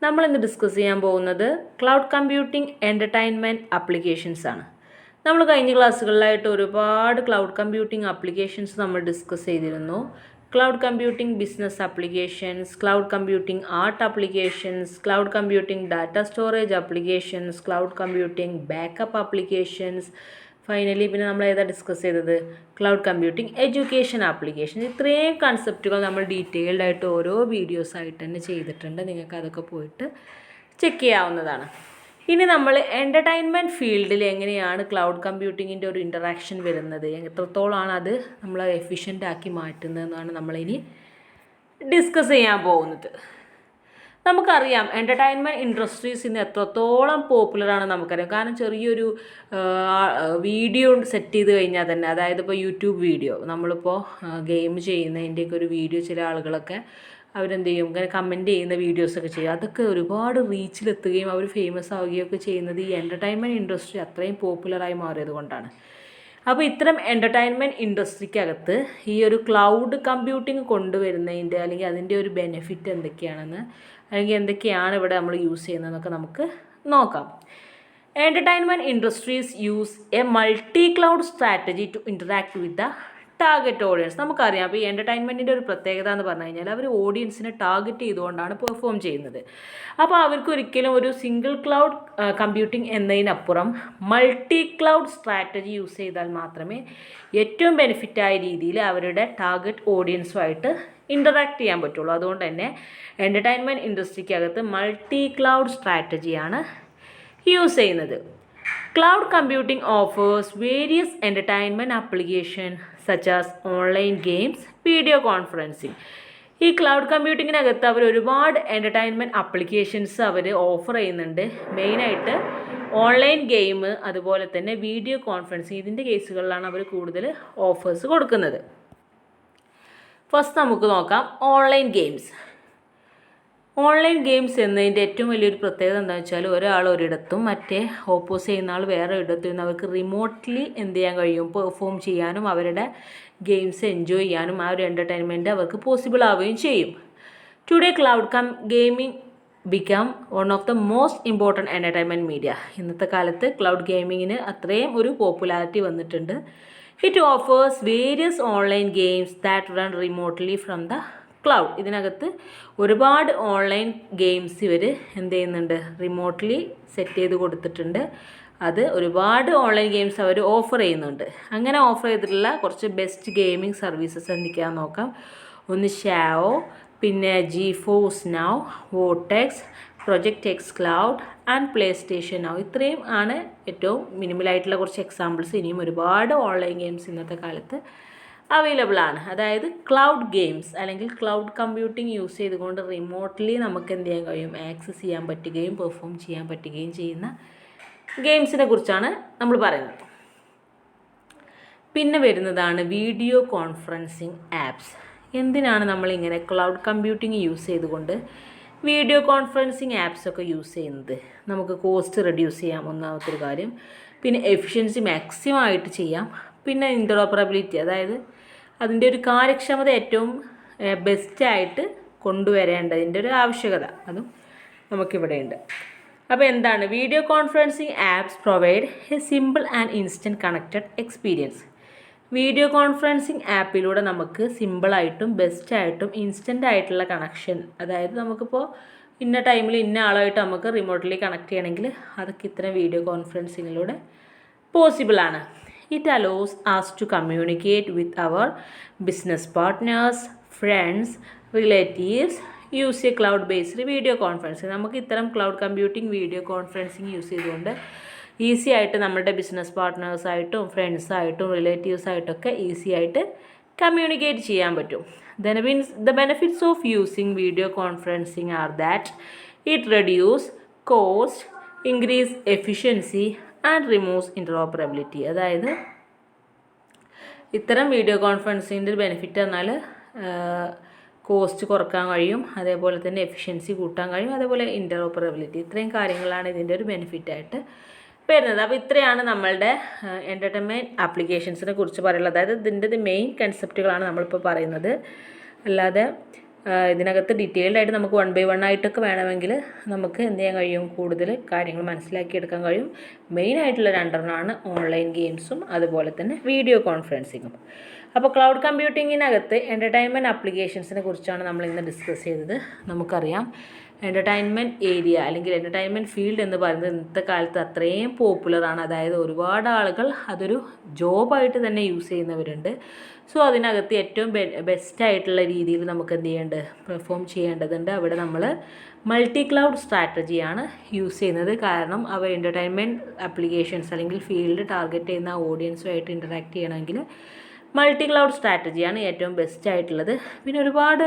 നമ്മൾ ഇന്ന് ഡിസ്കസ് ചെയ്യാൻ പോകുന്നത് ക്ലൗഡ് കമ്പ്യൂട്ടിംഗ് എൻ്റർടൈൻമെൻറ്റ് ആപ്ലിക്കേഷൻസ് ആണ്. നമ്മൾ കഴിഞ്ഞ ക്ലാസ്സുകളിലായിട്ട് ഒരുപാട് ക്ലൗഡ് കമ്പ്യൂട്ടിംഗ് ആപ്ലിക്കേഷൻസ് നമ്മൾ ഡിസ്കസ് ചെയ്തിരുന്നു. Cloud computing business applications, cloud computing art applications, cloud computing data storage applications, cloud computing backup applications. Finally പിന്നെ നമ്മൾ ഏതാ ഡിസ്കസ് ചെയ്തത്? Cloud computing education application. ഇത്രയും കൺസെപ്റ്റുകൾ നമ്മൾ ഡീറ്റെയിൽഡ് ആയിട്ട് ഓരോ വീഡിയോസ് ആയിട്ട് തന്നെ ചെയ്തിട്ടുണ്ട്. നിങ്ങൾക്ക് അതൊക്കെ പോയിട്ട് ചെക്ക് ചെയ്യാവുന്നതാണ്. ഇനി നമ്മൾ എൻ്റർടൈൻമെൻറ്റ് ഫീൽഡിൽ എങ്ങനെയാണ് ക്ലൗഡ് കമ്പ്യൂട്ടിങ്ങിൻ്റെ ഒരു ഇൻറ്ററാക്ഷൻ വരുന്നത്, എത്രത്തോളമാണ് അത് നമ്മൾ എഫിഷ്യൻ്റ് ആക്കി മാറ്റുന്നതെന്നാണ് നമ്മളിനി ഡിസ്കസ് ചെയ്യാൻ പോകുന്നത്. നമുക്കറിയാം എൻ്റർടൈൻമെൻറ്റ് ഇൻഡസ്ട്രീസ് ഇന്ന് എത്രത്തോളം പോപ്പുലറാണ് നമുക്കറിയാം. കാരണം ചെറിയൊരു വീഡിയോ സെറ്റ് ചെയ്ത് കഴിഞ്ഞാൽ തന്നെ, അതായത് ഇപ്പോൾ യൂട്യൂബ് വീഡിയോ, നമ്മളിപ്പോൾ ഗെയിം ചെയ്യുന്നതിൻ്റെയൊക്കെ ഒരു വീഡിയോ ചില ആളുകളൊക്കെ അവരെന്ത് ചെയ്യും, ഇങ്ങനെ കമൻറ്റ് ചെയ്യുന്ന വീഡിയോസൊക്കെ ചെയ്യും. അതൊക്കെ ഒരുപാട് റീച്ചിലെത്തുകയും അവർ ഫേമസ് ആവുകയൊക്കെ ചെയ്യുന്നത് ഈ എൻ്റർടൈൻമെൻറ്റ് ഇൻഡസ്ട്രി അത്രയും പോപ്പുലറായി മാറിയത് കൊണ്ടാണ്. അപ്പോൾ ഇത്തരം എൻ്റർടൈൻമെൻറ്റ് ഇൻഡസ്ട്രിക്കകത്ത് ഈ ഒരു ക്ലൗഡ് കമ്പ്യൂട്ടിംഗ് കൊണ്ടുവരുന്നതിൻ്റെ അല്ലെങ്കിൽ അതിൻ്റെ ഒരു ബെനിഫിറ്റ് എന്തൊക്കെയാണെന്ന്, അല്ലെങ്കിൽ എന്തൊക്കെയാണ് ഇവിടെ നമ്മൾ യൂസ് ചെയ്യുന്നതെന്നൊക്കെ നമുക്ക് നോക്കാം. Entertainment industries use a multi cloud strategy to interact with the target audience. നമുക്കറിയാം അപ്പോൾ ഈ എൻ്റർടൈൻമെൻറ്റിൻ്റെ ഒരു പ്രത്യേകത എന്ന് പറഞ്ഞു കഴിഞ്ഞാൽ അവർ ഓഡിയൻസിനെ ടാർഗറ്റ് ചെയ്തുകൊണ്ടാണ് പെർഫോം ചെയ്യുന്നത്. അപ്പോൾ അവർക്ക് ഒരിക്കലും ഒരു സിംഗിൾ ക്ലൗഡ് കമ്പ്യൂട്ടിംഗ് എന്നതിനപ്പുറം മൾട്ടി ക്ലൗഡ് സ്ട്രാറ്റജി യൂസ് ചെയ്താൽ മാത്രമേ ഏറ്റവും ബെനിഫിറ്റായ രീതിയിൽ അവരുടെ ടാർഗറ്റ് ഓഡിയൻസുമായിട്ട് ഇൻ്ററാക്ട് ചെയ്യാൻ പറ്റുള്ളൂ. അതുകൊണ്ട് തന്നെ എൻ്റർടൈൻമെൻറ്റ് ഇൻഡസ്ട്രിക്കകത്ത് മൾട്ടി ക്ലൗഡ് സ്ട്രാറ്റജിയാണ് യൂസ് ചെയ്യുന്നത്. Cloud computing offers various entertainment applications such as online games, video conferencing. ഈ ക്ലൗഡ് കമ്പ്യൂട്ടിങ്ങിനകത്ത് അവർ ഒരുപാട് എൻ്റർടൈൻമെൻറ്റ് ആപ്ലിക്കേഷൻസ് അവർ ഓഫർ ചെയ്യുന്നുണ്ട്. മെയിനായിട്ട് ഓൺലൈൻ ഗെയിം, അതുപോലെ തന്നെ വീഡിയോ കോൺഫറൻസിങ്, ഇതിൻ്റെ കേസുകളിലാണ് അവർ കൂടുതൽ ഓഫേഴ്സ് കൊടുക്കുന്നത്. ഫസ്റ്റ് നമുക്ക് നോക്കാം ഓൺലൈൻ ഗെയിംസ്. ഓൺലൈൻ ഗെയിംസ് എന്നതിൻ്റെ ഏറ്റവും വലിയൊരു പ്രത്യേകത എന്താണെന്ന് വെച്ചാൽ ഒരാൾ ഒരിടത്തും മറ്റേ ഓപ്പോസ് ചെയ്യുന്ന ആൾ വേറെ ഇടത്തും നിന്ന് അവർക്ക് റിമോട്ട്ലി എന്ത് ചെയ്യാൻ കഴിയും, പെർഫോം ചെയ്യാനും അവരുടെ ഗെയിംസ് എൻജോയ് ചെയ്യാനും ആ ഒരു എൻ്റർടൈൻമെൻറ്റ് അവർക്ക് പോസിബിൾ ആവുകയും ചെയ്യും. Today cloud gaming become one of the most important entertainment media. ഇന്നത്തെ കാലത്ത് ക്ലൗഡ് ഗെയിമിങ്ങിന് അത്രയും ഒരു പോപ്പുലാരിറ്റി വന്നിട്ടുണ്ട്. It offers various online games that run remotely from the cloud. ഇതിനകത്ത് ഒരുപാട് ഓൺലൈൻ ഗെയിംസ് ഇവർ എന്ത് ചെയ്യുന്നുണ്ട്, റിമോട്ട്ലി സെറ്റ് ചെയ്ത് കൊടുത്തിട്ടുണ്ട്. അത് ഒരുപാട് ഓൺലൈൻ ഗെയിംസ് അവർ ഓഫർ ചെയ്യുന്നുണ്ട്. അങ്ങനെ ഓഫർ ചെയ്തിട്ടുള്ള കുറച്ച് ബെസ്റ്റ് ഗെയിമിംഗ് സർവീസസ് എന്തൊക്കെയാണെന്ന് നോക്കാം. ഒന്ന് ഷാവോ, പിന്നെ GeForce Now, vortex, project X cloud and play station now. ഇത്രയും ആണ് ഏറ്റവും മിനിമലായിട്ടുള്ള കുറച്ച് എക്സാമ്പിൾസ്. ഇനിയും ഒരുപാട് ഓൺലൈൻ ഗെയിംസ് ഇന്നത്തെ കാലത്ത് അവൈലബിൾ ആണ്. അതായത് ക്ലൗഡ് ഗെയിംസ് അല്ലെങ്കിൽ ക്ലൗഡ് കമ്പ്യൂട്ടിംഗ് യൂസ് ചെയ്തുകൊണ്ട് റിമോട്ട്ലി നമുക്ക് എന്ത് ചെയ്യാൻ കഴിയും, ആക്സസ് ചെയ്യാൻ പറ്റുകയും പെർഫോം ചെയ്യാൻ പറ്റുകയും ചെയ്യുന്ന ഗെയിംസിനെ കുറിച്ചാണ് നമ്മൾ പറയുന്നത്. പിന്നെ വരുന്നതാണ് വീഡിയോ കോൺഫറൻസിങ് ആപ്സ്. എന്തിനാണ് നമ്മളിങ്ങനെ ക്ലൗഡ് കമ്പ്യൂട്ടിംഗ് യൂസ് ചെയ്തുകൊണ്ട് വീഡിയോ കോൺഫറൻസിങ് ആപ്സൊക്കെ യൂസ് ചെയ്യുന്നത്? നമുക്ക് കോസ്റ്റ് റെഡ്യൂസ് ചെയ്യാം, ഒന്നാമത്തെ ഒരു കാര്യം. പിന്നെ എഫിഷ്യൻസി മാക്സിമം ആയിട്ട് ചെയ്യാം. പിന്നെ ഇൻ്ററോപ്പറബിലിറ്റി, അതായത് അതിൻ്റെ ഒരു കാര്യക്ഷമത ഏറ്റവും ബെസ്റ്റായിട്ട് കൊണ്ടുവരേണ്ടതിൻ്റെ ഒരു ആവശ്യകത അതും നമുക്കിവിടെയുണ്ട്. അപ്പോൾ എന്താണ് video conferencing apps provide a simple and instant connected experience. Video conferencing ആപ്പിലൂടെ നമുക്ക് സിമ്പിളായിട്ടും ബെസ്റ്റായിട്ടും ഇൻസ്റ്റൻ്റ് ആയിട്ടുള്ള കണക്ഷൻ, അതായത് നമുക്കിപ്പോൾ ഇന്ന ടൈമിൽ ഇന്ന ആളുമായിട്ട് നമുക്ക് റിമോട്ട്ലി കണക്ട് ചെയ്യണമെങ്കിൽ അതൊക്കെ ഇത്തരം വീഡിയോ കോൺഫറൻസിങ്ങിലൂടെ പോസിബിളാണ്. It allows us to communicate with our business partners, friends, relatives, use a cloud-based video conferencing. നമുക്ക് ഇത്തരം cloud computing video conferencing use ചെയ്തുകൊണ്ട് ഈസി ആയിട്ട് നമ്മുടെ ബിസിനസ് പാർട്ട്നേഴ്സായിട്ടും ഫ്രണ്ട്സായിട്ടും റിലേറ്റീവ്സായിട്ടൊക്കെ ഈസി ആയിട്ട് കമ്മ്യൂണിക്കേറ്റ് ചെയ്യാൻ പറ്റും. The benefits of using video conferencing are that it reduces cost, increase efficiency and removes interoperability. അതായത് ഇത്തരം വീഡിയോ കോൺഫറൻസിൻ്റെ ഒരു ബെനിഫിറ്റ് എന്നാൽ കോസ്റ്റ് കുറക്കാൻ കഴിയും, അതേപോലെ തന്നെ എഫിഷ്യൻസി കൂട്ടാൻ കഴിയും, അതേപോലെ ഇൻ്ററോപ്പറബിലിറ്റി. ഇത്രയും കാര്യങ്ങളാണ് ഇതിൻ്റെ ഒരു ബെനിഫിറ്റായിട്ട് വരുന്നത്. അപ്പോൾ ഇത്രയാണ് നമ്മളുടെ എൻ്റർടൈൻമെൻറ്റ് ആപ്ലിക്കേഷൻസിനെ കുറിച്ച് പറയുന്നത്. അതായത് ഇതിൻ്റെ മെയിൻ കൺസെപ്റ്റുകളാണ് നമ്മളിപ്പോൾ പറയുന്നത്. അല്ലാതെ ഇതിനകത്ത് ഡീറ്റെയിൽഡ് ആയിട്ട് നമുക്ക് 1 by 1 ആയിട്ടൊക്കെ വേണമെങ്കിൽ നമുക്ക് എന്ത് ചെയ്യാൻ കഴിയും, കൂടുതൽ കാര്യങ്ങൾ മനസ്സിലാക്കിയെടുക്കാൻ കഴിയും. മെയിനായിട്ടുള്ള രണ്ടെണ്ണമാണ് ഓൺലൈൻ ഗെയിംസും അതുപോലെ തന്നെ വീഡിയോ കോൺഫറൻസിങ്ങും. അപ്പോൾ ക്ലൗഡ് കമ്പ്യൂട്ടിങ്ങിനകത്ത് എൻ്റർടൈൻമെൻറ്റ് ആപ്ലിക്കേഷൻസിനെ കുറിച്ചാണ് നമ്മൾ ഇന്ന് ഡിസ്കസ് ചെയ്തത്. നമുക്കറിയാം എൻ്റർടൈൻമെൻറ്റ് ഏരിയ അല്ലെങ്കിൽ എൻ്റർടൈൻമെൻറ്റ് ഫീൽഡ് എന്ന് പറയുന്നത് ഇന്നത്തെ കാലത്ത് അത്രയും പോപ്പുലറാണ്. അതായത് ഒരുപാട് ആളുകൾ അതൊരു ജോബായിട്ട് തന്നെ യൂസ് ചെയ്യുന്നവരുണ്ട്. സോ അതിനകത്ത് ഏറ്റവും ബെസ്റ്റായിട്ടുള്ള രീതിയിൽ നമുക്ക് എന്ത് ചെയ്യേണ്ടത്, പെർഫോം ചെയ്യേണ്ടതുണ്ട്. അവിടെ നമ്മൾ മൾട്ടി ക്ലൗഡ് സ്ട്രാറ്റജിയാണ് യൂസ് ചെയ്യുന്നത്. കാരണം അവ എൻ്റർടൈൻമെൻറ്റ് ആപ്ലിക്കേഷൻസ് അല്ലെങ്കിൽ ഫീൽഡ് ടാർഗറ്റ് ചെയ്യുന്ന ഓഡിയൻസുമായിട്ട് ഇൻറ്ററാക്ട് ചെയ്യണമെങ്കിൽ മൾട്ടി ക്ലൗഡ് സ്ട്രാറ്റജിയാണ് ഏറ്റവും ബെസ്റ്റ് ആയിട്ടുള്ളത്. പിന്നെ ഒരുപാട്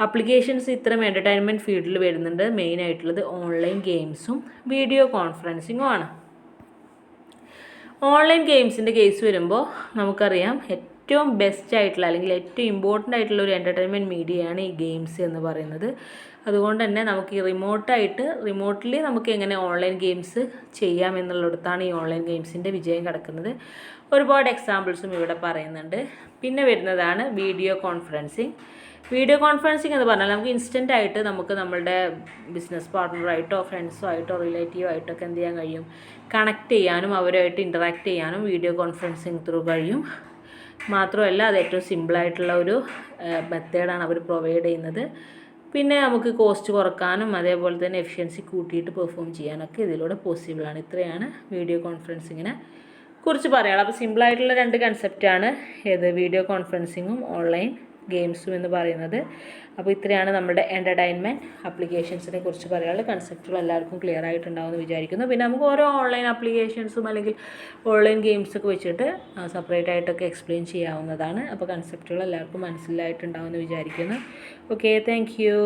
ആപ്ലിക്കേഷൻസ് ഇത്തരം എൻ്റർടൈൻമെൻറ്റ് ഫീൽഡിൽ വരുന്നുണ്ട്. മെയിനായിട്ടുള്ളത് ഓൺലൈൻ ഗെയിംസും വീഡിയോ കോൺഫറൻസിങ്ങും ആണ്. ഓൺലൈൻ ഗെയിംസിൻ്റെ കേസ് വരുമ്പോൾ നമുക്കറിയാം ഏറ്റവും ബെസ്റ്റ് ആയിട്ടുള്ള അല്ലെങ്കിൽ ഏറ്റവും ഇമ്പോർട്ടൻ്റ് ആയിട്ടുള്ള ഒരു എൻ്റർടൈൻമെൻറ്റ് മീഡിയയാണ് ഈ ഗെയിംസ് എന്ന് പറയുന്നത്. അതുകൊണ്ട് തന്നെ നമുക്ക് ഈ റിമോട്ട്ലി നമുക്ക് എങ്ങനെ ഓൺലൈൻ ഗെയിംസ് ചെയ്യാം എന്നുള്ളിടത്താണ് ഈ ഓൺലൈൻ ഗെയിംസിൻ്റെ വിജയം കിടക്കുന്നത്. ഒരുപാട് എക്സാമ്പിൾസും ഇവിടെ പറയുന്നുണ്ട്. പിന്നെ വരുന്നതാണ് വീഡിയോ കോൺഫറൻസിങ്. വീഡിയോ കോൺഫറൻസിങ് എന്ന് പറഞ്ഞാൽ നമുക്ക് ഇൻസ്റ്റൻ്റ് ആയിട്ട് നമുക്ക് നമ്മളുടെ ബിസിനസ് പാർട്ട്ണറായിട്ടോ ഫ്രണ്ട്സോ ആയിട്ടോ റിലേറ്റീവ് ആയിട്ടോ ഒക്കെ എന്ത് ചെയ്യാൻ കഴിയും, കണക്ട് ചെയ്യാനും അവരുമായിട്ട് ഇൻറ്ററാക്ട് ചെയ്യാനും വീഡിയോ കോൺഫറൻസിങ് ത്രൂ കഴിയും. മാത്രമല്ല അത് ഏറ്റവും സിമ്പിളായിട്ടുള്ള ഒരു മെത്തേഡാണ് അവർ പ്രൊവൈഡ് ചെയ്യുന്നത്. പിന്നെ നമുക്ക് കോസ്റ്റ് കുറക്കാനും അതേപോലെ തന്നെ എഫിഷ്യൻസി കൂട്ടിയിട്ട് പെർഫോം ചെയ്യാനൊക്കെ ഇതിലൂടെ പോസിബിളാണ്. ഇത്രയാണ് വീഡിയോ കോൺഫറൻസിങ്ങിനെ കുറിച്ച് പറയാനുള്ളത്. അപ്പോൾ സിമ്പിളായിട്ടുള്ള 2 കൺസെപ്റ്റാണ് ഏത് വീഡിയോ കോൺഫറൻസിങ്ങും ഓൺലൈൻ ഗെയിംസും എന്ന് പറയുന്നത്. അപ്പോൾ ഇത്രയാണ് നമ്മുടെ എൻ്റർടൈൻമെൻറ്റ് ആപ്ലിക്കേഷൻസിനെ കുറിച്ച് പറയാനുള്ള കൺസെപ്റ്റുകൾ എല്ലാവർക്കും ക്ലിയർ ആയിട്ടുണ്ടാവുമെന്ന് വിചാരിക്കുന്നു. പിന്നെ നമുക്ക് ഓരോ ഓൺലൈൻ ആപ്ലിക്കേഷൻസും അല്ലെങ്കിൽ ഓൺലൈൻ ഗെയിംസൊക്കെ വെച്ചിട്ട് സെപ്പറേറ്റ് ആയിട്ടൊക്കെ എക്സ്പ്ലെയിൻ ചെയ്യാവുന്നതാണ്. അപ്പോൾ കൺസെപ്റ്റുകൾ എല്ലാവർക്കും മനസ്സിലായിട്ടുണ്ടാവുമെന്ന് വിചാരിക്കുന്നു. Okay, thank you.